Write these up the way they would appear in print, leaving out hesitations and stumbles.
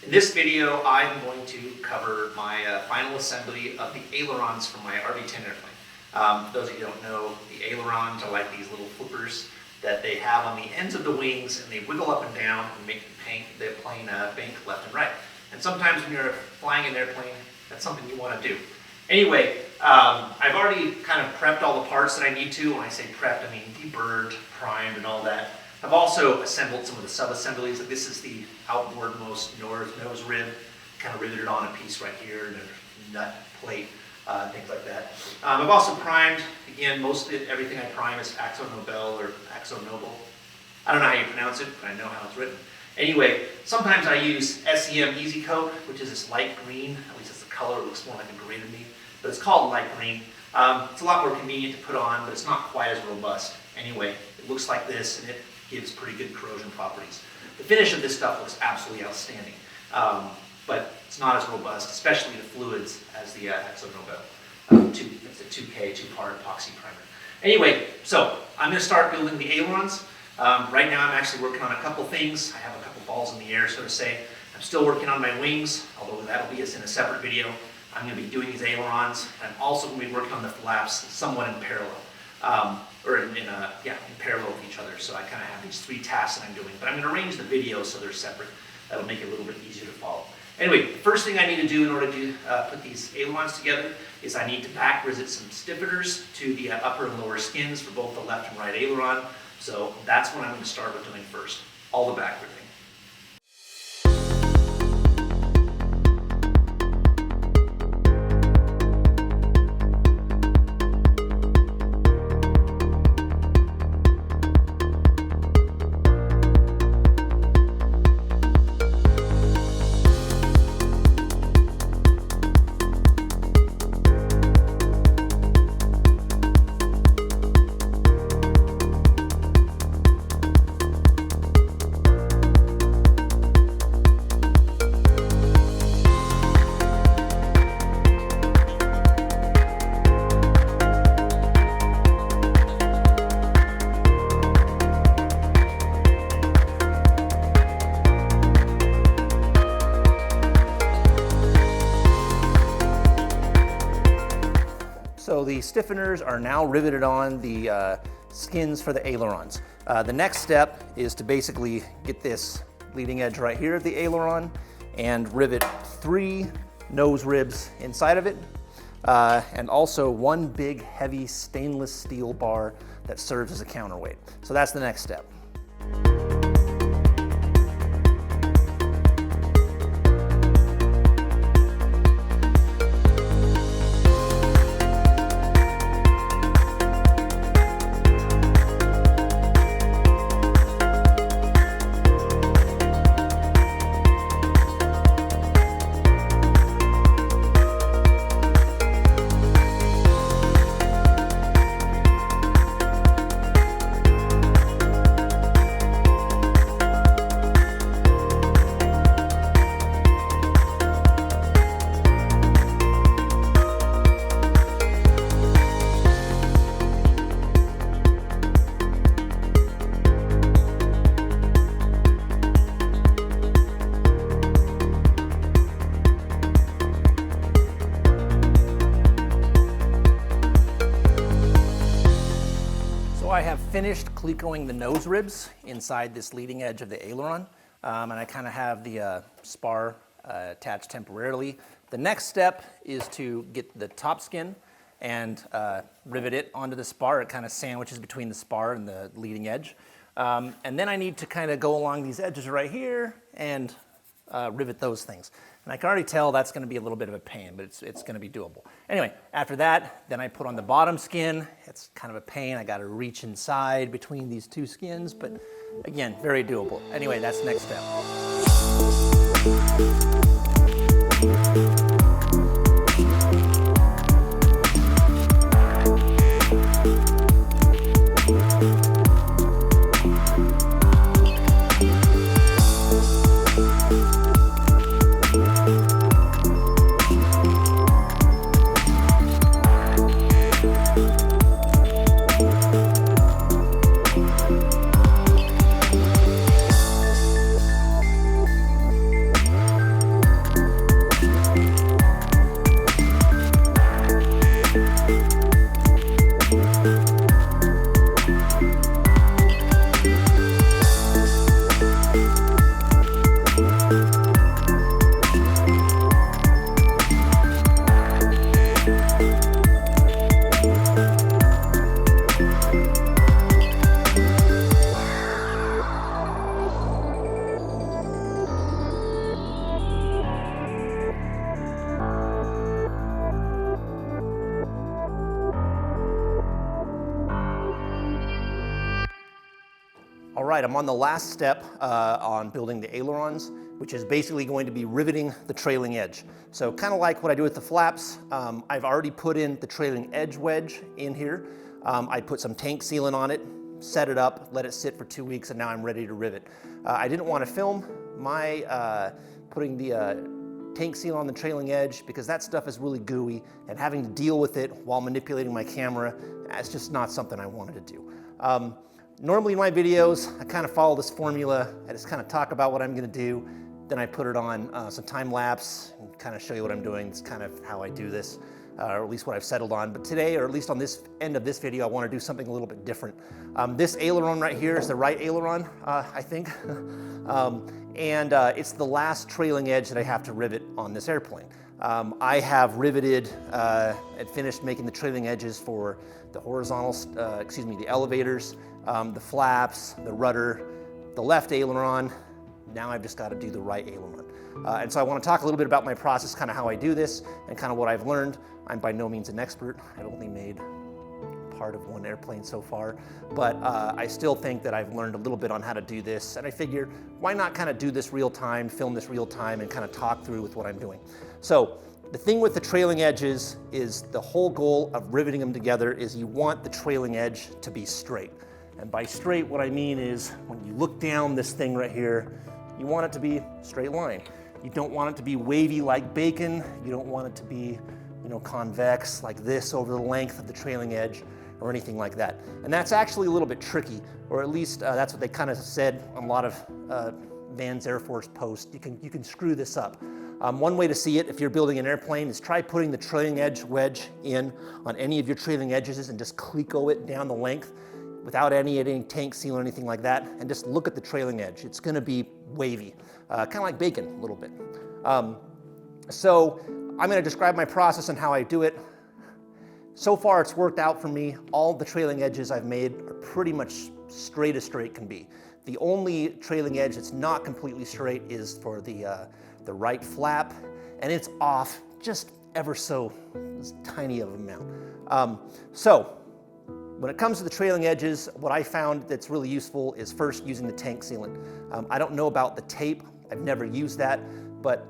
In this video, I'm going to cover my final assembly of the ailerons from my RV10 airplane. Those of you who don't know, the ailerons are like these little flippers that they have on the ends of the wings, and they wiggle up and down and make the plane bank left and right. And sometimes when you're flying an airplane, that's something you want to do. Anyway, I've already kind of prepped all the parts that I need to. When I say prepped, I mean deburred, primed, and all that. I've also assembled some of the sub-assemblies. This is the outboardmost nose rib, kind of riveted on a piece right here, and a nut plate, things like that. I've also primed, again, everything I prime is AkzoNobel or AkzoNobel. I don't know how you pronounce it, but I know how it's written. Anyway, sometimes I use SEM Easy Coat, which is this light green. At least it's the color. It looks more like a gray to me, but it's called light green. It's a lot more convenient to put on, but it's not quite as robust. Anyway, it looks like this, and it gives pretty good corrosion properties. The finish of this stuff looks absolutely outstanding, but it's not as robust, especially the fluids, as the AkzoNobel. It's a 2K, two-part epoxy primer. Anyway, so I'm going to start building the ailerons. Right now I'm actually working on a couple things. I have a couple balls in the air, so to say. I'm still working on my wings, although that'll be in a separate video. I'm going to be doing these ailerons. I'm also going to be working on the flaps somewhat in parallel. In parallel with each other. So I kind of have these three tasks that I'm doing, but I'm going to arrange the videos so they're separate. That'll make it a little bit easier to follow. Anyway, the first thing I need to do in order to put these ailerons together is I need to back rivet some stiffeners to the upper and lower skins for both the left and right aileron. So that's what I'm going to start with doing first, all the back riveting. So the stiffeners are now riveted on the skins for the ailerons. The next step is to basically get this leading edge right here of the aileron and rivet 3 nose ribs inside of it, and also 1 big heavy stainless steel bar that serves as a counterweight. So that's the next step. I have finished clecoing the nose ribs inside this leading edge of the aileron, and I kind of have the spar attached temporarily. The next step is to get the top skin and rivet it onto the spar. It kind of sandwiches between the spar and the leading edge. And then I need to kind of go along these edges right here and rivet those things. And I can already tell that's going to be a little bit of a pain, but it's going to be doable. Anyway, after that, then I put on the bottom skin. It's kind of a pain. I got to reach inside between these 2 skins, but again, very doable. Anyway, that's the next step. right, I'm on the last step on building the ailerons, which is basically going to be riveting the trailing edge. So kind of like what I do with the flaps, I've already put in the trailing edge wedge in here. I put some tank sealant on it, set it up, let it sit for 2 weeks, and now I'm ready to rivet. I didn't want to film my putting the tank seal on the trailing edge because that stuff is really gooey, and having to deal with it while manipulating my camera, that's just not something I wanted to do. Normally in my videos, I kind of follow this formula. I just kind of talk about what I'm going to do, then I put it on some time lapse and kind of show you what I'm doing. It's kind of how I do this, or at least what I've settled on. But today, or at least on this end of this video, I want to do something a little bit different. This aileron right here is the right aileron, I think. It's the last trailing edge that I have to rivet on this airplane. I have riveted and finished making the trailing edges for the horizontal, the elevators, the flaps, the rudder, the left aileron. Now I've just got to do the right aileron. And so I want to talk a little bit about my process, kind of how I do this, and kind of what I've learned. I'm by no means an expert. I've only made part of one airplane so far, but I still think that I've learned a little bit on how to do this, and I figure why not kind of do this real time, film this real time, and kind of talk through with what I'm doing. So the thing with the trailing edges is the whole goal of riveting them together is you want the trailing edge to be straight. And by straight, what I mean is when you look down this thing right here, you want it to be a straight line. You don't want it to be wavy like bacon. You don't want it to be, convex like this over the length of the trailing edge or anything like that. And that's actually a little bit tricky, or at least that's what they kind of said on a lot of Vans Air Force posts. You can screw this up. One way to see it if you're building an airplane is try putting the trailing edge wedge in on any of your trailing edges and just cleco it down the length without any tank seal or anything like that, and just look at the trailing edge. It's gonna be wavy, kind of like bacon a little bit. So I'm gonna describe my process and how I do it. So far it's worked out for me. All the trailing edges I've made are pretty much straight as straight can be. The only trailing edge that's not completely straight is for the right flap, and it's off just ever so tiny of an amount. So when it comes to the trailing edges, what I found that's really useful is first using the tank sealant. I don't know about the tape. I've never used that, but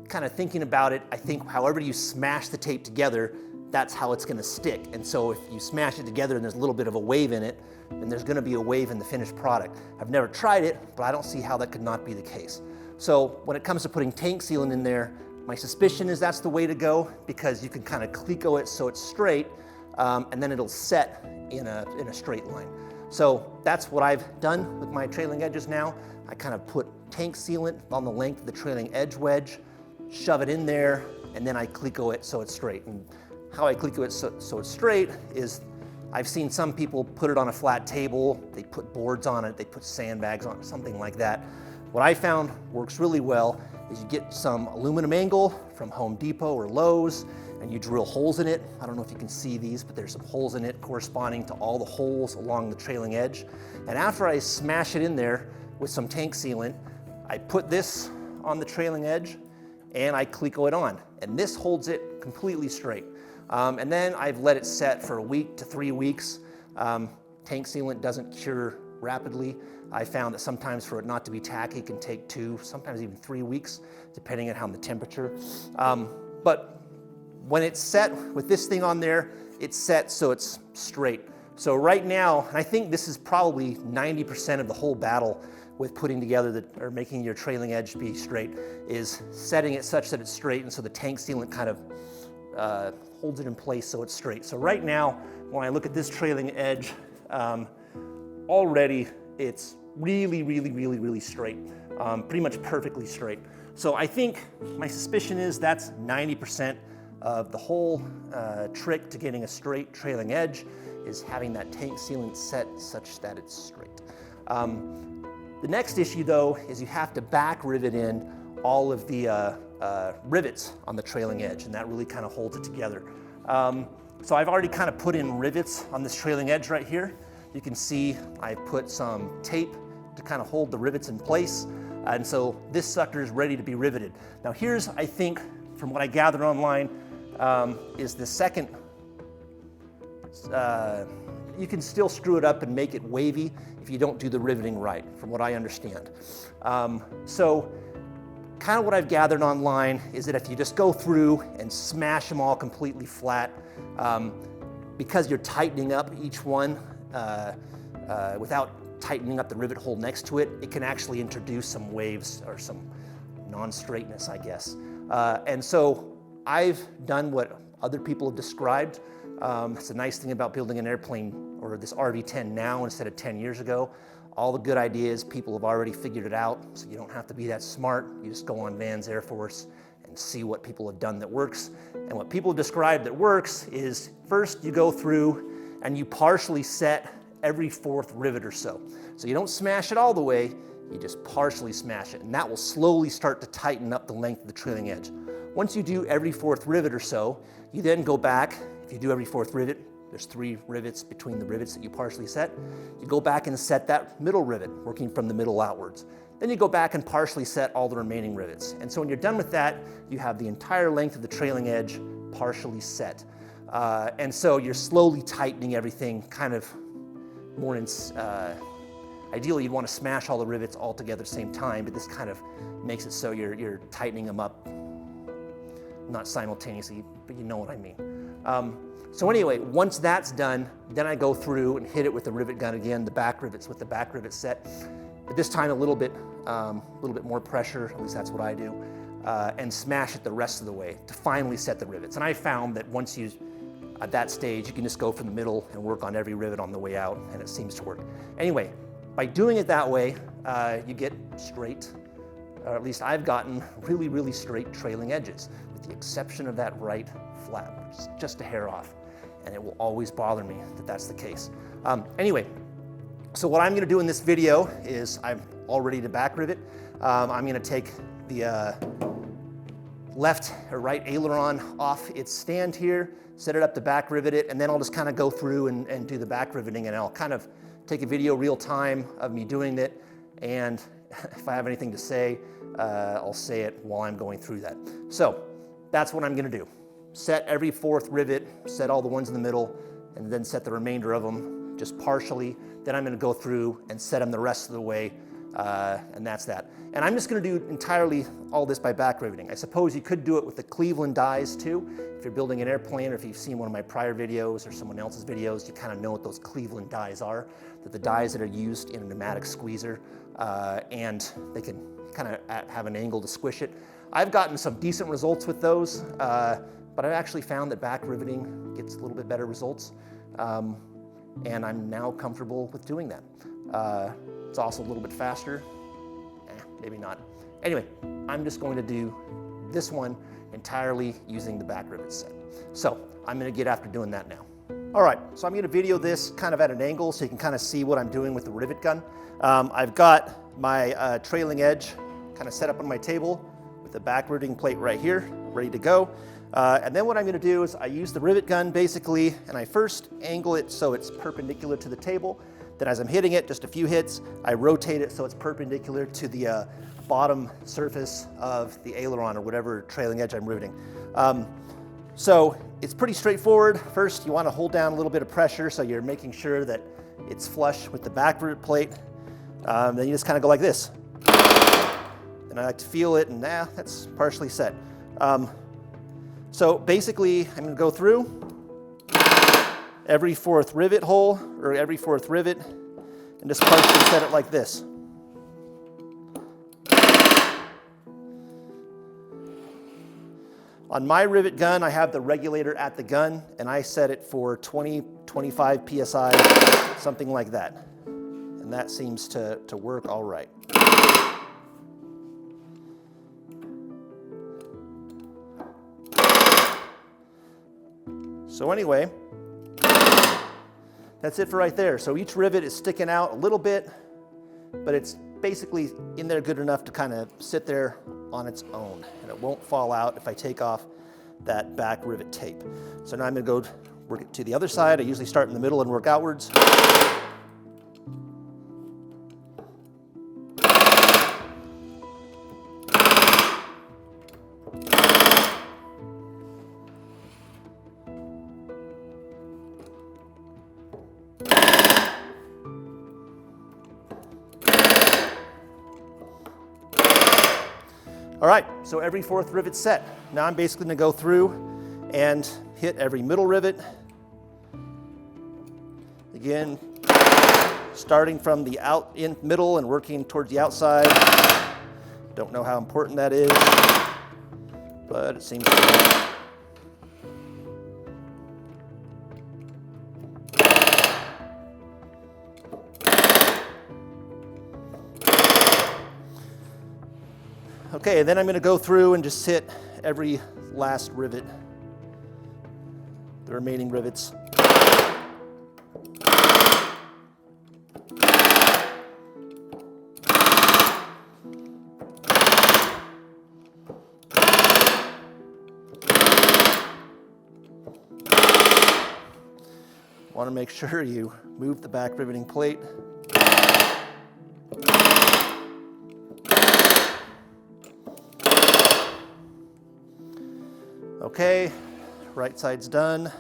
kind of thinking about it, I think however you smash the tape together, that's how it's going to stick. And so if you smash it together and there's a little bit of a wave in it, then there's going to be a wave in the finished product. I've never tried it, but I don't see how that could not be the case. So when it comes to putting tank sealant in there, my suspicion is that's the way to go because you can kind of cleco it so it's straight, and then it'll set in a straight line. So that's what I've done with my trailing edges now. I kind of put tank sealant on the length of the trailing edge wedge, shove it in there, and then I cleco it so it's straight. And how I cleco it so it's straight is I've seen some people put it on a flat table, they put boards on it, they put sandbags on it, something like that. What I found works really well is you get some aluminum angle from Home Depot or Lowe's, and you drill holes in it. I don't know if you can see these, but there's some holes in it corresponding to all the holes along the trailing edge. And after I smash it in there with some tank sealant, I put this on the trailing edge and I cleco it on. And this holds it completely straight. And then I've let it set for a week to 3 weeks. Tank sealant doesn't cure rapidly. I found that sometimes for it not to be tacky, it can take 2, sometimes even 3 weeks, depending on the temperature. But when it's set with this thing on there, it's set so it's straight. So right now, and I think this is probably 90% of the whole battle with putting together or making your trailing edge be straight, is setting it such that it's straight, and so the tank sealant kind of holds it in place so it's straight. So right now, when I look at this trailing edge, already it's really straight, pretty much perfectly straight. So I think my suspicion is that's 90% of the whole trick to getting a straight trailing edge is having that tank sealant set such that it's straight. The next issue though is you have to back rivet in all of the rivets on the trailing edge, and that really kind of holds it together. So I've already kind of put in rivets on this trailing edge right here. You can see I put some tape to kind of hold the rivets in place, and so this sucker is ready to be riveted. Now here's, I think, from what I gathered online, is the second you can still screw it up and make it wavy if you don't do the riveting right, from what I understand. So kind of what I've gathered online is that if you just go through and smash them all completely flat, because you're tightening up each one without tightening up the rivet hole next to it, it can actually introduce some waves or some non-straightness, I guess. And so I've done what other people have described. It's a nice thing about building an airplane or this RV10 now instead of 10 years ago. All the good ideas, people have already figured it out, so you don't have to be that smart. You just go on Vans Air Force and see what people have done that works. And what people have described that works is first you go through and you partially set every fourth rivet or so. So you don't smash it all the way, you just partially smash it, and that will slowly start to tighten up the length of the trailing edge. Once you do every fourth rivet or so, you then go back. If you do every fourth rivet, there's 3 rivets between the rivets that you partially set. You go back and set that middle rivet, working from the middle outwards. Then you go back and partially set all the remaining rivets. And so when you're done with that, you have the entire length of the trailing edge partially set. And so you're slowly tightening everything kind of more in, ideally you'd want to smash all the rivets all together at the same time, but this kind of makes it so you're tightening them up, not simultaneously, but you know what I mean. So anyway, once that's done, then I go through and hit it with the rivet gun again, the back rivets with the back rivet set. But this time a little bit more pressure, at least that's what I do, and smash it the rest of the way to finally set the rivets. And I found that once you, at that stage, you can just go from the middle and work on every rivet on the way out, and it seems to work. Anyway, by doing it that way, you get straight, or at least I've gotten really, really straight trailing edges, with the exception of that right flap, which is just a hair off. And it will always bother me that that's the case. Anyway, so what I'm gonna do in this video is I'm all ready to back rivet. I'm gonna take the left or right aileron off its stand here, set it up to back rivet it, and then I'll just kind of go through and do the back riveting, and I'll kind of take a video real time of me doing it, and if I have anything to say, I'll say it while I'm going through that. So that's what I'm gonna do. Set every fourth rivet, set all the ones in the middle, and then set the remainder of them just partially. Then I'm gonna go through and set them the rest of the way, and that's that. And I'm just gonna do entirely all this by back riveting. I suppose you could do it with the Cleveland dies too. If you're building an airplane, or if you've seen one of my prior videos or someone else's videos, you kind of know what those Cleveland dies are. They're the dies that are used in a pneumatic squeezer, and they can kind of have an angle to squish it. I've gotten some decent results with those, but I've actually found that back riveting gets a little bit better results, and I'm now comfortable with doing that. It's also a little bit faster, maybe not. Anyway, I'm just going to do this one entirely using the back rivet set. So I'm gonna get after doing that now. All right, so I'm gonna video this kind of at an angle so you can kind of see what I'm doing with the rivet gun. I've got my trailing edge kind of set up on my table with the back riveting plate right here, ready to go. And then what I'm gonna do is I use the rivet gun basically, and I first angle it so it's perpendicular to the table. Then as I'm hitting it, just a few hits, I rotate it so it's perpendicular to the bottom surface of the aileron or whatever trailing edge I'm riveting. So it's pretty straightforward. First, you wanna hold down a little bit of pressure so you're making sure that it's flush with the back rivet plate. Then you just kind of go like this. And I like to feel it, and that's partially set. So basically, I'm gonna go through every fourth rivet hole, or every fourth rivet, and just partially set it like this. On my rivet gun, I have the regulator at the gun, and I set it for 20, 25 PSI, something like that. And that seems to work all right. So anyway, that's it for right there. So each rivet is sticking out a little bit, but it's basically in there good enough to kind of sit there on its own, and it won't fall out if I take off that back rivet tape. So now I'm gonna go work it to the other side. I usually start in the middle and work outwards. All right, so every fourth rivet's set. Now I'm basically gonna go through and hit every middle rivet. Again, starting from the middle and working towards the outside. Don't know how important that is, but it seems to be. Okay, then I'm going to go through and just hit every last rivet, the remaining rivets. Want to make sure you move the back riveting plate. Okay, right side's done.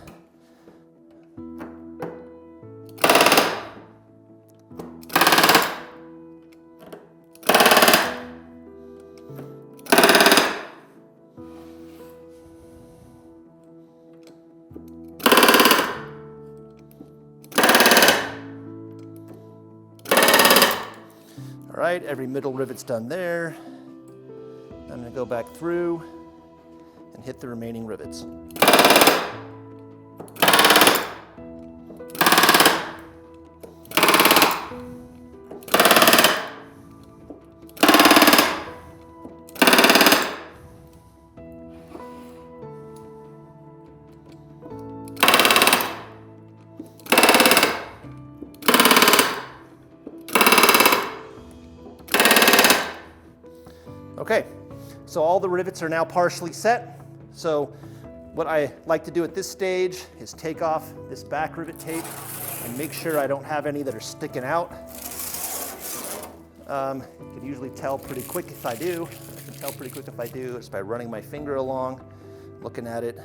All right, every middle rivet's done there. I'm going to go back through and hit the remaining rivets. Okay, so all the rivets are now partially set. So what I like to do at this stage is take off this back rivet tape and make sure I don't have any that are sticking out. You can usually tell pretty quick if I do. I can tell pretty quick if I do just by running my finger along, looking at it.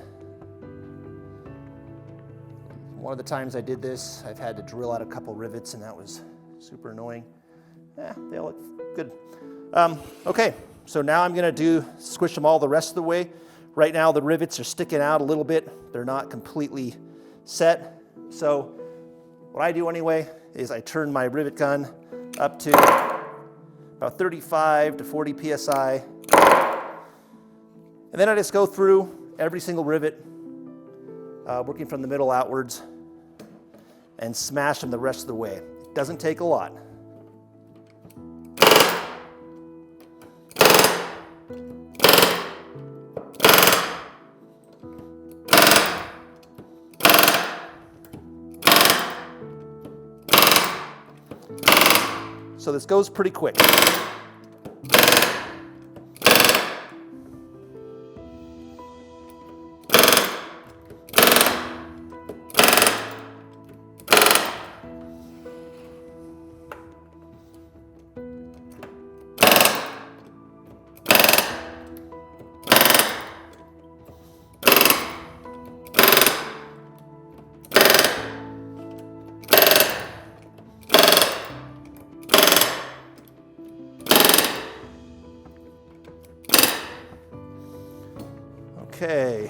One of the times I did this, I've had to drill out a couple rivets and that was super annoying. They all look good. Okay, so now I'm gonna squish them all the rest of the way. Right now the rivets are sticking out a little bit. They're not completely set. So what I do anyway is I turn my rivet gun up to about 35 to 40 PSI. And then I just go through every single rivet, working from the middle outwards, and smash them the rest of the way. It doesn't take a lot. So this goes pretty quick. Okay.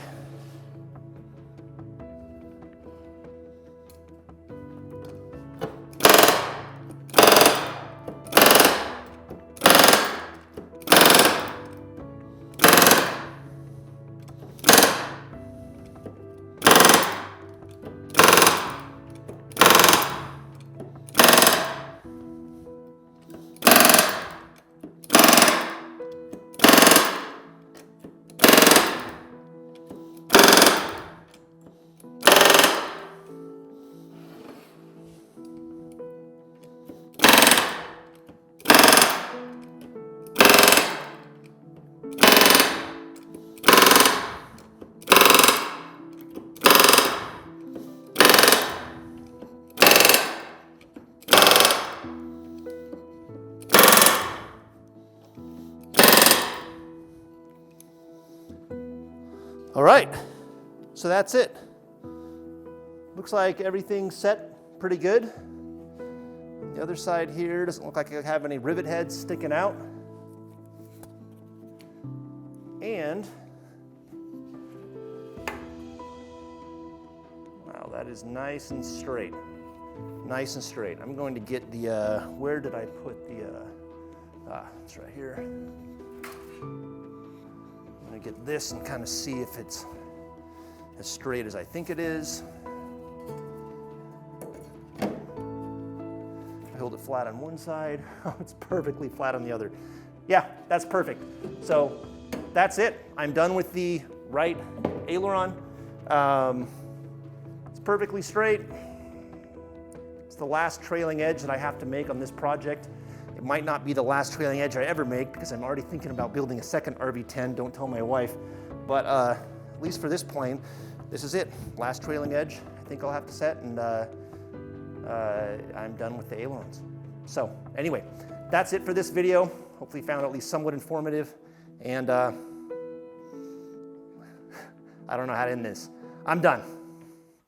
All right, so that's it. Looks like everything's set pretty good. The other side here doesn't look like I have any rivet heads sticking out. And wow, that is nice and straight. Nice and straight. I'm going to get the, where did I put the, it's right here. I'm going to get this and kind of see if it's as straight as I think it is. I hold it flat on one side. Oh, it's perfectly flat on the other. Yeah, that's perfect. So that's it. I'm done with the right aileron. It's perfectly straight. It's the last trailing edge that I have to make on this project. It might not be the last trailing edge I ever make because I'm already thinking about building a second RV10. Don't tell my wife. But at least for this plane, this is it. Last trailing edge I think I'll have to set, and I'm done with the ailerons. So anyway, that's it for this video. Hopefully you found it at least somewhat informative. And I don't know how to end this. I'm done.